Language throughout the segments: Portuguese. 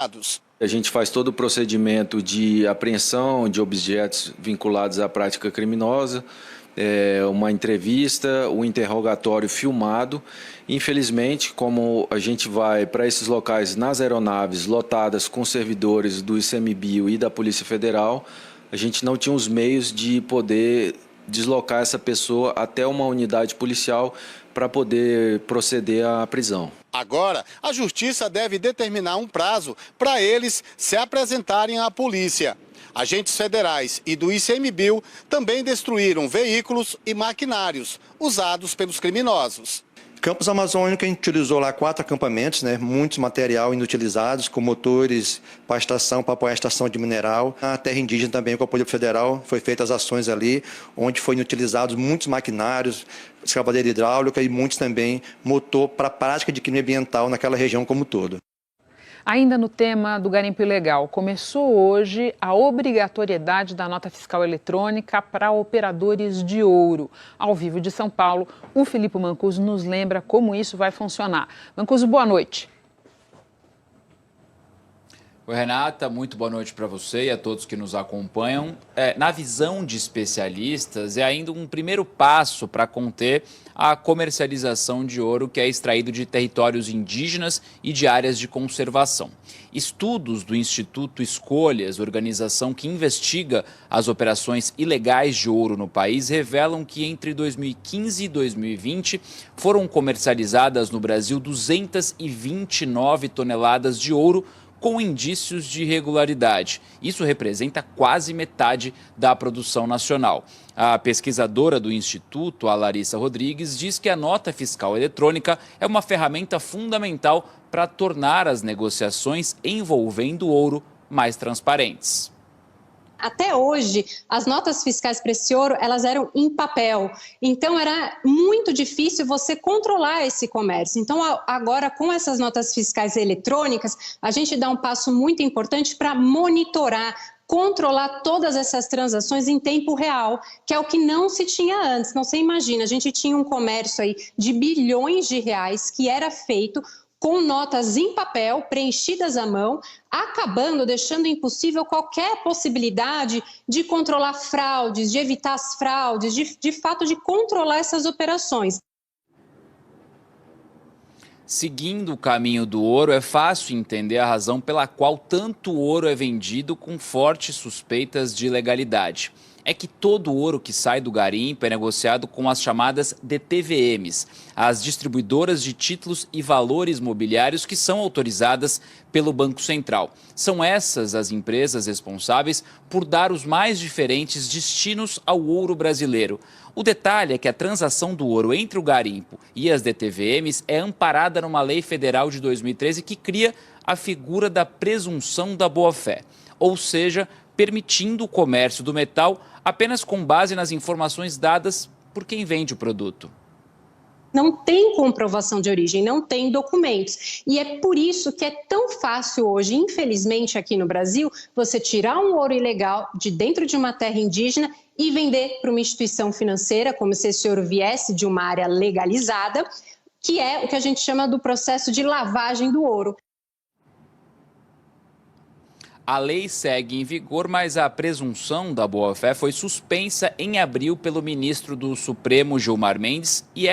A gente faz todo o procedimento de apreensão de objetos vinculados à prática criminosa, uma entrevista, um interrogatório filmado. Infelizmente, como a gente vai para esses locais nas aeronaves lotadas com servidores do ICMBio e da Polícia Federal, a gente não tinha os meios de poder deslocar essa pessoa até uma unidade policial para poder proceder à prisão. Agora, a Justiça deve determinar um prazo para eles se apresentarem à polícia. Agentes federais e do ICMBio também destruíram veículos e maquinários usados pelos criminosos. Campos Amazônico, a gente utilizou lá 4 acampamentos, muitos material inutilizados, com motores para apoiar a estação de mineral. Na terra indígena também, com o apoio federal, foi feitas ações ali, onde foram utilizados muitos maquinários, escavadeira hidráulica e muitos também motor para a prática de crime ambiental naquela região como um todo. Ainda no tema do garimpo ilegal, começou hoje a obrigatoriedade da nota fiscal eletrônica para operadores de ouro. Ao vivo de São Paulo, o Filipe Mancuso nos lembra como isso vai funcionar. Mancuso, boa noite. Oi, Renata, muito boa noite para você e a todos que nos acompanham. Na visão de especialistas, é ainda um primeiro passo para conter a comercialização de ouro que é extraído de territórios indígenas e de áreas de conservação. Estudos do Instituto Escolhas, organização que investiga as operações ilegais de ouro no país, revelam que entre 2015 e 2020 foram comercializadas no Brasil 229 toneladas de ouro com indícios de irregularidade. Isso representa quase metade da produção nacional. A pesquisadora do Instituto, a Larissa Rodrigues, diz que a nota fiscal eletrônica é uma ferramenta fundamental para tornar as negociações envolvendo ouro mais transparentes. Até hoje, as notas fiscais para esse ouro, elas eram em papel. Então, era muito difícil você controlar esse comércio. Então, agora, com essas notas fiscais eletrônicas, a gente dá um passo muito importante para monitorar, controlar todas essas transações em tempo real, que é o que não se tinha antes. Não, você imagina, a gente tinha um comércio aí de bilhões de reais que era feito com notas em papel, preenchidas à mão, deixando impossível qualquer possibilidade de controlar fraudes, de evitar as fraudes, de fato de controlar essas operações. Seguindo o caminho do ouro, é fácil entender a razão pela qual tanto ouro é vendido com fortes suspeitas de ilegalidade. É que todo o ouro que sai do garimpo é negociado com as chamadas DTVMs, as distribuidoras de títulos e valores mobiliários que são autorizadas pelo Banco Central. São essas as empresas responsáveis por dar os mais diferentes destinos ao ouro brasileiro. O detalhe é que a transação do ouro entre o garimpo e as DTVMs é amparada numa lei federal de 2013 que cria a figura da presunção da boa-fé, ou seja, permitindo o comércio do metal apenas com base nas informações dadas por quem vende o produto. Não tem comprovação de origem, não tem documentos. E é por isso que é tão fácil hoje, infelizmente aqui no Brasil, você tirar um ouro ilegal de dentro de uma terra indígena e vender para uma instituição financeira, como se esse ouro viesse de uma área legalizada, que é o que a gente chama do processo de lavagem do ouro. A lei segue em vigor, mas a presunção da boa-fé foi suspensa em abril pelo ministro do Supremo, Gilmar Mendes, e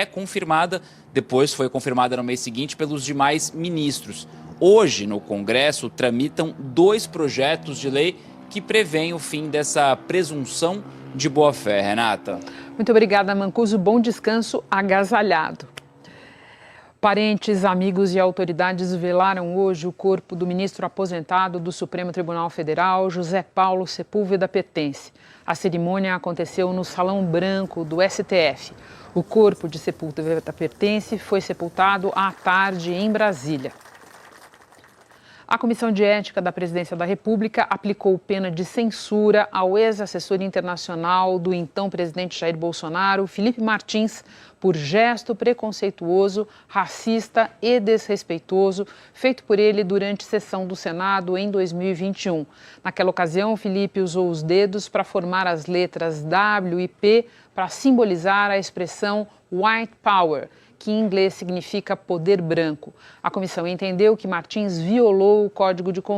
depois foi confirmada no mês seguinte pelos demais ministros. Hoje, no Congresso, tramitam 2 projetos de lei que prevêem o fim dessa presunção de boa-fé. Renata. Muito obrigada, Mancuso. Bom descanso agasalhado. Parentes, amigos e autoridades velaram hoje o corpo do ministro aposentado do Supremo Tribunal Federal, José Paulo Sepúlveda Pertence. A cerimônia aconteceu no Salão Branco do STF. O corpo de Sepúlveda Pertence foi sepultado à tarde em Brasília. A Comissão de Ética da Presidência da República aplicou pena de censura ao ex-assessor internacional do então presidente Jair Bolsonaro, Felipe Martins, por gesto preconceituoso, racista e desrespeitoso feito por ele durante sessão do Senado em 2021. Naquela ocasião, Felipe usou os dedos para formar as letras W e P para simbolizar a expressão White Power, que em inglês significa poder branco. A comissão entendeu que Martins violou o Código de Conduta